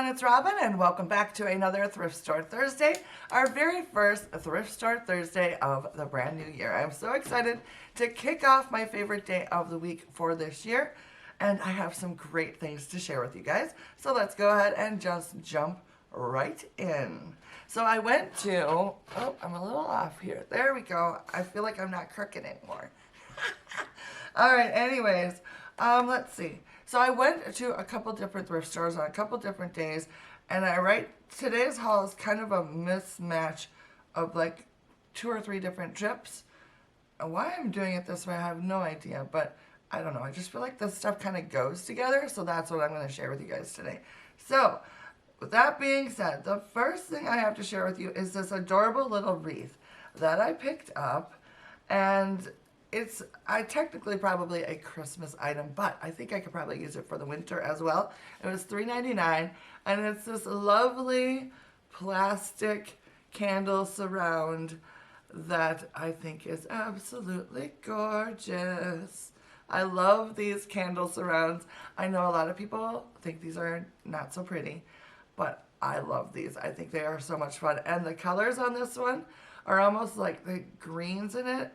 everyone, it's Robin and welcome back to another Thrift Store Thursday, our very first Thrift Store Thursday of the brand new year. I'm so excited to kick off my favorite day of the week for this year, and I have some great things to share with you guys. So let's go ahead and just jump right in. So I went to, oh, I'm a little off here. There we go. I feel like I'm not crooked anymore. All right, anyways, let's see. So I went to a couple different thrift stores on a couple different days, and today's haul is kind of a mismatch of like 2 or 3 different trips. And why I'm doing it this way, I have no idea, but I don't know. I just feel like this stuff kind of goes together, so that's what I'm going to share with you guys today. So, with that being said, the first thing I have to share with you is this adorable little wreath that I picked up, and it's technically probably a Christmas item, but I think I could probably use it for the winter as well. It was $3.99, and it's this lovely plastic candle surround that I think is absolutely gorgeous. I love these candle surrounds. I know a lot of people think these are not so pretty, but I love these. I think they are so much fun. And the colors on this one are almost like the greens in it.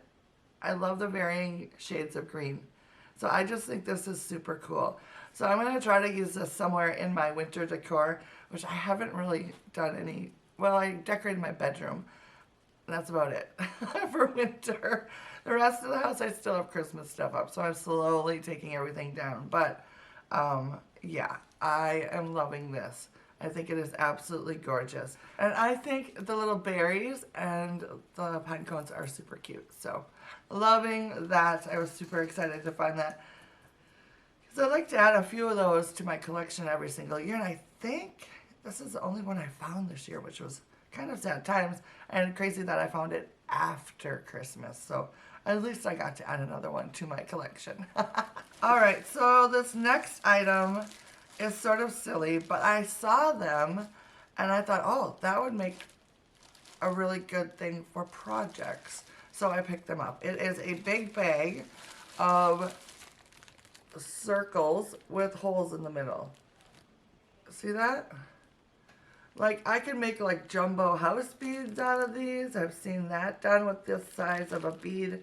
I love the varying shades of green. So I just think this is super cool. So I'm going to try to use this somewhere in my winter decor, which I haven't really done any. Well, I decorated my bedroom. That's about it for winter. The rest of the house, I still have Christmas stuff up, so I'm slowly taking everything down. But yeah, I am loving this. I think it is absolutely gorgeous. And I think the little berries and the pine cones are super cute. So loving that. I was super excited to find that. So I'd like to add a few of those to my collection every single year. And I think this is the only one I found this year, which was kind of sad times. And crazy that I found it after Christmas. So at least I got to add another one to my collection. All right, so this next item is sort of silly, but I saw them and I thought, oh, that would make a really good thing for projects. So I picked them up. It is a big bag of circles with holes in the middle. See that? Like, I could make like jumbo house beads out of these. I've seen that done with this size of a bead.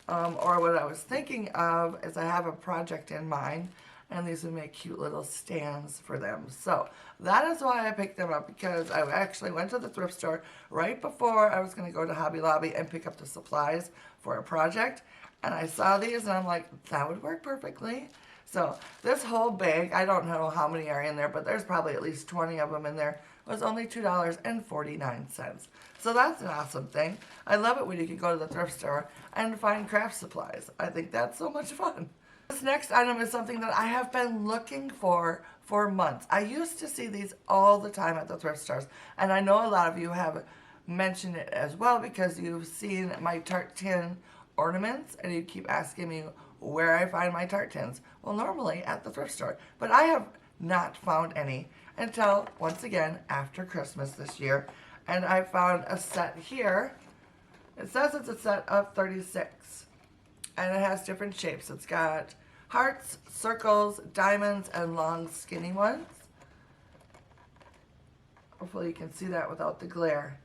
Or what I was thinking of is I have a project in mind, and these would make cute little stands for them. So that is why I picked them up, because I actually went to the thrift store right before I was going to go to Hobby Lobby and pick up the supplies for a project. And I saw these and I'm like, that would work perfectly. So this whole bag, I don't know how many are in there, but there's probably at least 20 of them in there, was only $2.49. So that's an awesome thing. I love it when you can go to the thrift store and find craft supplies. I think that's so much fun. This next item is something that I have been looking for months. I used to see these all the time at the thrift stores, and I know a lot of you have mentioned it as well because you've seen my Tart Tin ornaments and you keep asking me where I find my Tart Tins. Well, normally at the thrift store, but I have not found any until, once again, after Christmas this year, and I found a set here. It says it's a set of 36. And it has different shapes. It's got hearts, circles, diamonds, and long skinny ones. Hopefully you can see that without the glare.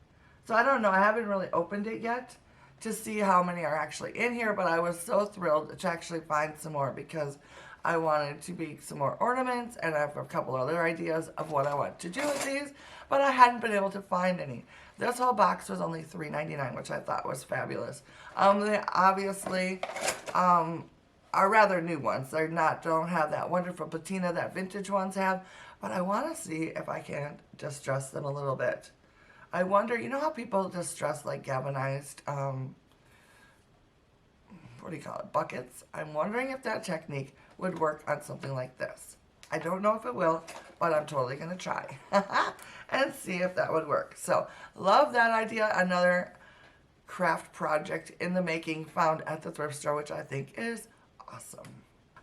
So I don't know, I haven't really opened it yet to see how many are actually in here, but I was so thrilled to actually find some more because I wanted to make some more ornaments, and I have a couple other ideas of what I want to do with these, but I hadn't been able to find any. This whole box was only $3.99, which I thought was fabulous. They obviously are rather new ones. They're don't have that wonderful patina that vintage ones have, but I want to see if I can distress them a little bit. I wonder, you know how people distress like galvanized, what do you call it, buckets? I'm wondering if that technique would work on something like this. I don't know if it will, but I'm totally going to try and see if that would work. So, love that idea. Another craft project in the making found at the thrift store, which I think is awesome.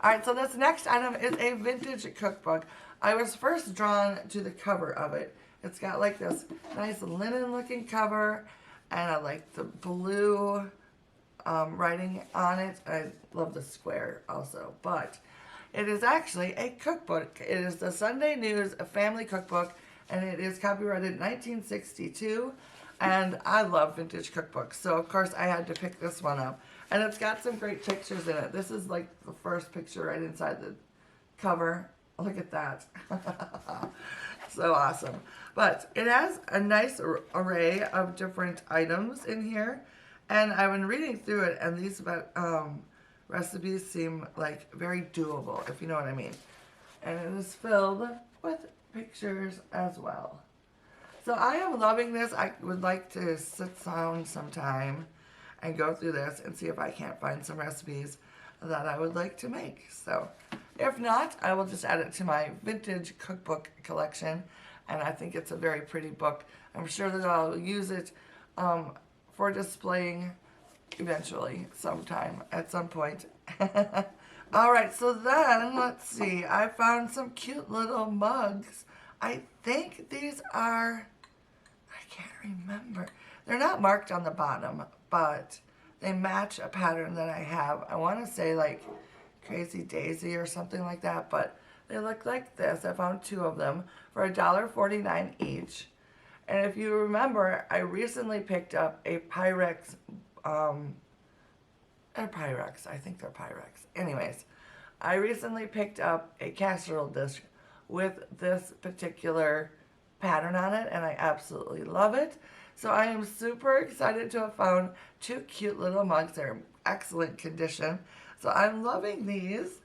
All right, so this next item is a vintage cookbook. I was first drawn to the cover of it. It's got like this nice linen looking cover, and I like the blue writing on it. I love the square also, but It is actually a cookbook. It is the Sunday News Family Cookbook, and it is copyrighted 1962. And I love vintage cookbooks, so of course I had to pick this one up. And it's got some great pictures in it. This is like the first picture right inside the cover. Look at that. So awesome. But it has a nice array of different items in here. And I've been reading through it, and these recipes seem like very doable, if you know what I mean. And it is filled with pictures as well. So I am loving this. I would like to sit down sometime and go through this and see if I can't find some recipes that I would like to make. So if not, I will just add it to my vintage cookbook collection. And I think it's a very pretty book. I'm sure that I'll use it for displaying eventually, sometime, at some point. All right, so then, let's see. I found some cute little mugs. I think these are, I can't remember. They're not marked on the bottom, but they match a pattern that I have. I want to say like Crazy Daisy or something like that, but they look like this. I found 2 of them for $1.49 each. And if you remember, I recently picked up a Pyrex, I think they're Pyrex. Anyways, I recently picked up a casserole dish with this particular pattern on it, and I absolutely love it. So I am super excited to have found 2 cute little mugs. They're in excellent condition. So I'm loving these,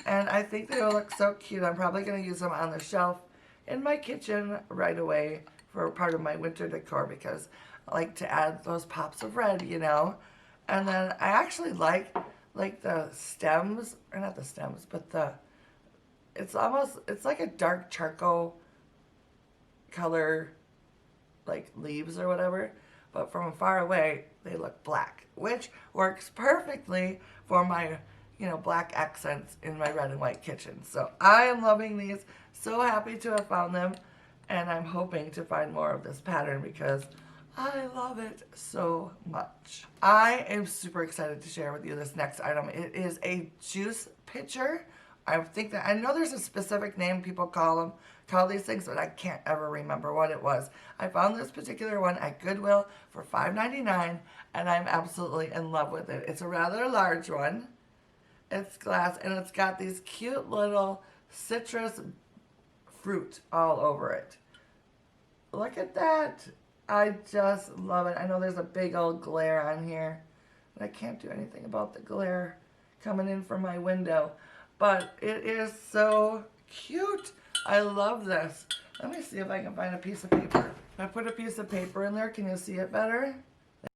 and I think they will look so cute. I'm probably going to use them on the shelf in my kitchen right away for part of my winter decor, because I like to add those pops of red, you know. And then I actually like the stems, or not the stems, but it's like a dark charcoal color, like leaves or whatever, but from far away they look black, which works perfectly for my, you know, black accents in my red and white kitchen. So I am loving these. So happy to have found them, and I'm hoping to find more of this pattern because I love it so much. I am super excited to share with you this next item. It is a juice pitcher. I know there's a specific name people call these things, but I can't ever remember what it was. I found this particular one at Goodwill for $5.99, and I'm absolutely in love with it. It's a rather large one. It's glass, and it's got these cute little citrus fruit all over it. Look at that. I just love it. I know there's a big old glare on here, and I can't do anything about the glare coming in from my window, but it is so cute. I love this. Let me see if I can find a piece of paper. If I put a piece of paper in there, can you see it better?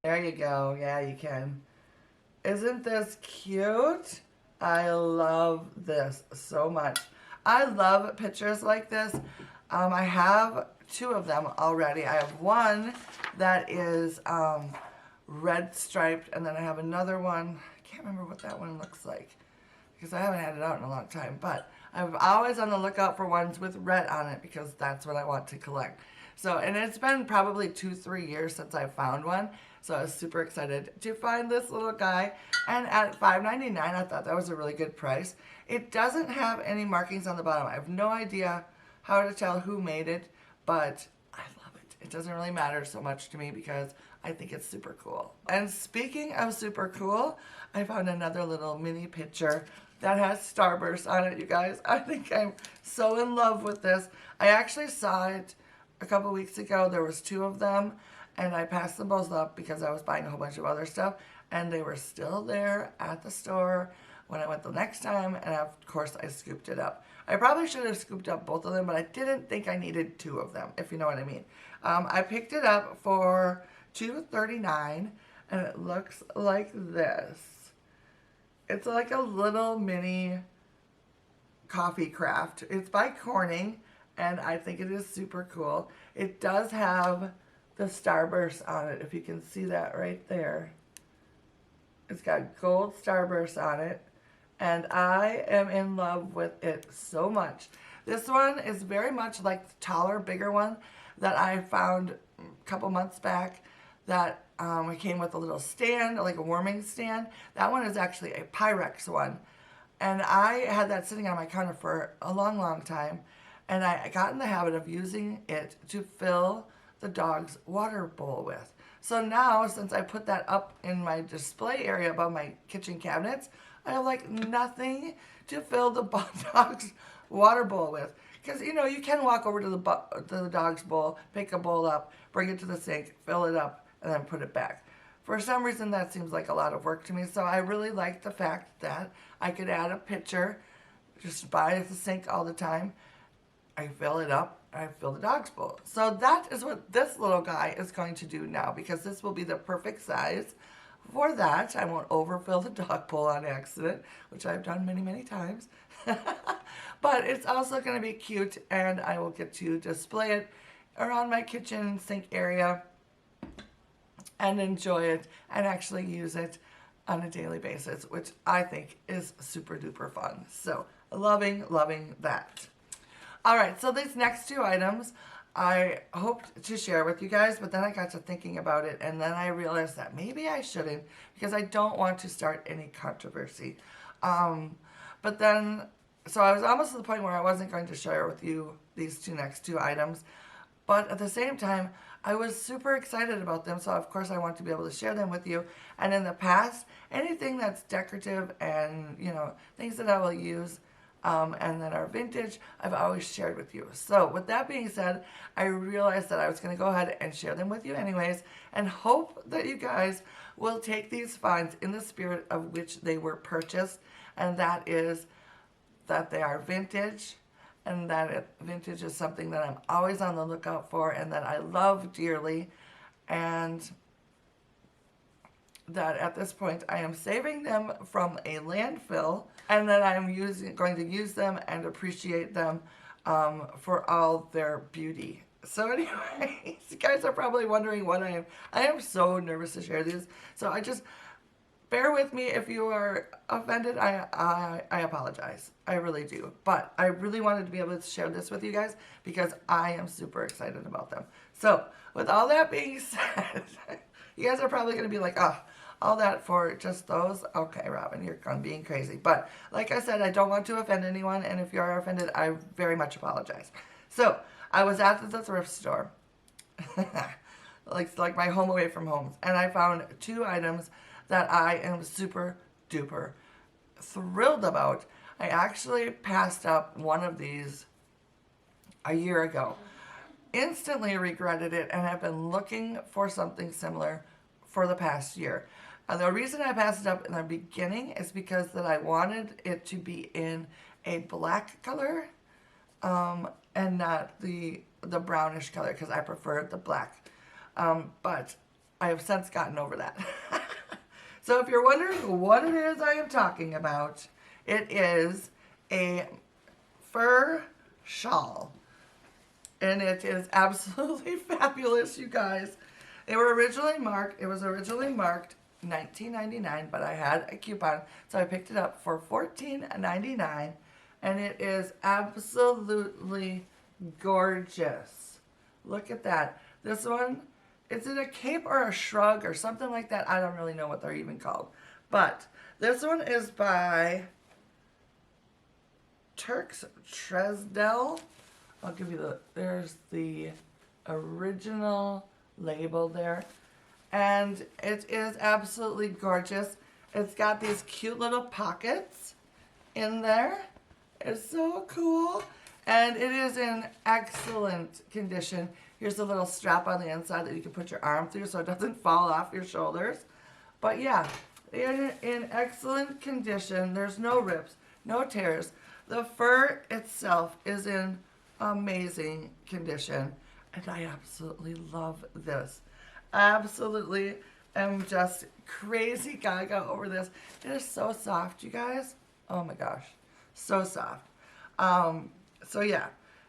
There you go. Yeah, you can. Isn't this cute? I love this so much. I love pictures like this. I have 2 of them already. I have one that is red striped, and then I have another one. I can't remember what that one looks like because I haven't had it out in a long time, but I'm always on the lookout for ones with red on it because that's what I want to collect. So, and it's been probably 2-3 years since I found one, so I was super excited to find this little guy. And at $5.99, I thought that was a really good price. It doesn't have any markings on the bottom. I have no idea how to tell who made it, but I love it. It doesn't really matter so much to me because I think it's super cool. And speaking of super cool, I found another little mini pitcher that has Starburst on it, you guys. I think I'm so in love with this. I actually saw it a couple weeks ago. There was 2 of them, and I passed them both up because I was buying a whole bunch of other stuff, and they were still there at the store when I went the next time, and of course I scooped it up. I probably should have scooped up both of them, but I didn't think I needed 2 of them, if you know what I mean. I picked it up for $2.39, and it looks like this. It's like a little mini coffee craft. It's by Corning, and I think it is super cool. It does have the Starburst on it, if you can see that right there. It's got gold Starburst on it, and I am in love with it so much. This one is very much like the taller, bigger one that I found a couple months back that it came with a little stand, like a warming stand. That one is actually a Pyrex one. And I had that sitting on my counter for a long, long time. And I got in the habit of using it to fill the dog's water bowl with. So now, since I put that up in my display area above my kitchen cabinets, I have like nothing to fill the dog's water bowl with. Because, you know, you can walk over to the dog's bowl, pick a bowl up, bring it to the sink, fill it up, and then put it back. For some reason, that seems like a lot of work to me. So I really like the fact that I could add a pitcher just by the sink all the time. I fill it up, I fill the dog's bowl. So that is what this little guy is going to do now, because this will be the perfect size for that. I won't overfill the dog bowl on accident, which I've done many, many times. But it's also going to be cute, and I will get to display it around my kitchen sink area and enjoy it and actually use it on a daily basis, which I think is super duper fun. So loving, loving that. All right, so these next two items I hoped to share with you guys, but then I got to thinking about it, and then I realized that maybe I shouldn't, because I don't want to start any controversy. But then, so I was almost to the point where I wasn't going to share with you these next two items, but at the same time, I was super excited about them, so of course I want to be able to share them with you. And in the past, anything that's decorative and, you know, things that I will use and that are vintage, I've always shared with you. So with that being said, I realized that I was going to go ahead and share them with you anyways, and hope that you guys will take these finds in the spirit of which they were purchased, and that is that they are vintage, and that vintage is something that I'm always on the lookout for and that I love dearly, and that at this point I am saving them from a landfill, and that I am going to use them and appreciate them for all their beauty. So anyway, you guys are probably wondering what I am so nervous to share these, so I just bear with me. If you are offended, I apologize. I really do. But I really wanted to be able to share this with you guys because I am super excited about them. So with all that being said, you guys are probably going to be like, oh, all that for just those? Okay, Robin, you're being crazy. But like I said, I don't want to offend anyone. And if you are offended, I very much apologize. So I was at the thrift store, like my home away from home, and I found two items that I am super duper thrilled about. I actually passed up one of these a year ago. Instantly regretted it, and have been looking for something similar for the past year. And the reason I passed it up in the beginning is because that I wanted it to be in a black color and not the brownish color, because I preferred the black. But I have since gotten over that. So if you're wondering what it is I am talking about, it is a fur shawl. And it is absolutely fabulous, you guys. It was originally marked $19.99, but I had a coupon, so I picked it up for $14.99, and it is absolutely gorgeous. Look at that. This one, is it a cape or a shrug or something like that? I don't really know what they're even called. But this one is by Turks Tresdell. I'll give you there's the original label there. And it is absolutely gorgeous. It's got these cute little pockets in there. It's so cool. And it is in excellent condition. Here's a little strap on the inside that you can put your arm through so it doesn't fall off your shoulders. But yeah, in excellent condition. There's no rips, no tears. The fur itself is in amazing condition. And I absolutely love this. Absolutely am just crazy gaga over this. It is so soft, you guys. Oh my gosh. So soft. So yeah,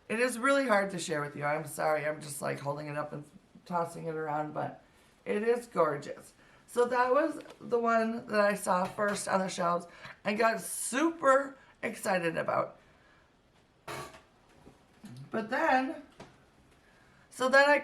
it is really hard to share with you. I'm sorry. I'm just like holding it up and tossing it around, but it is gorgeous. So that was the one that I saw first on the shelves and got super excited about. But then, So then I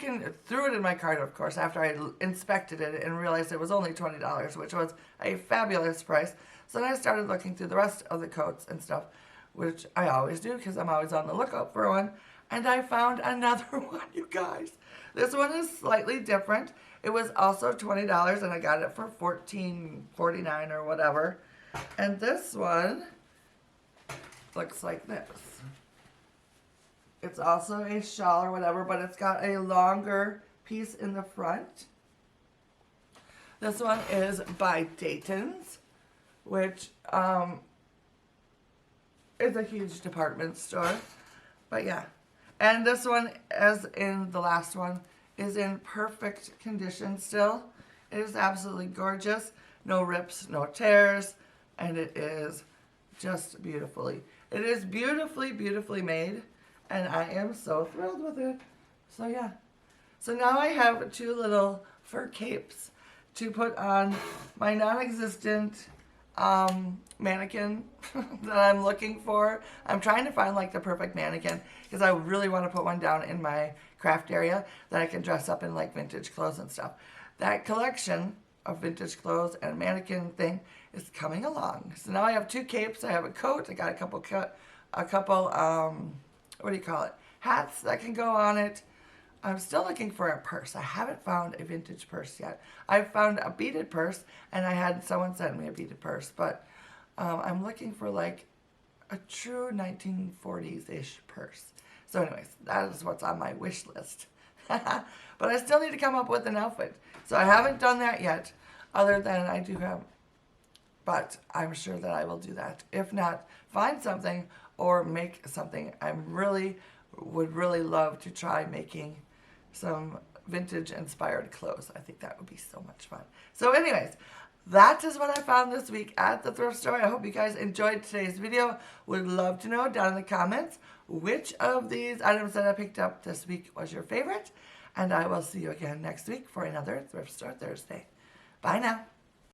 threw it in my cart, of course, after I inspected it and realized it was only $20, which was a fabulous price. So then I started looking through the rest of the coats and stuff, which I always do because I'm always on the lookout for one. And I found another one, you guys. This one is slightly different. It was also $20 and I got it for $14.49 or whatever. And this one looks like this. It's also a shawl or whatever, but it's got a longer piece in the front. This one is by Dayton's, which is a huge department store. But yeah. And this one, as in the last one, is in perfect condition still. It is absolutely gorgeous. No rips, no tears. And it is just beautifully. It is beautifully, beautifully made. And I am so thrilled with it. So yeah. So now I have two little fur capes to put on my non-existent mannequin that I'm looking for. I'm trying to find like the perfect mannequin because I really want to put one down in my craft area that I can dress up in like vintage clothes and stuff. That collection of vintage clothes and mannequin thing is coming along. So now I have two capes. I have a coat. I got a couple what do you call it? Hats that can go on it. I'm still looking for a purse. I haven't found a vintage purse yet. I found a beaded purse, and I had someone send me a beaded purse, but I'm looking for like a true 1940s-ish purse. So anyways, that is what's on my wish list. But I still need to come up with an outfit. So I haven't done that yet, other than I do have, but I'm sure that I will do that. If not, find something or make something. Would really love to try making some vintage inspired clothes. I think that would be so much fun. So anyways, that is what I found this week at the thrift store. I hope you guys enjoyed today's video. Would love to know down in the comments which of these items that I picked up this week was your favorite. And I will see you again next week for another Thrift Store Thursday. Bye now.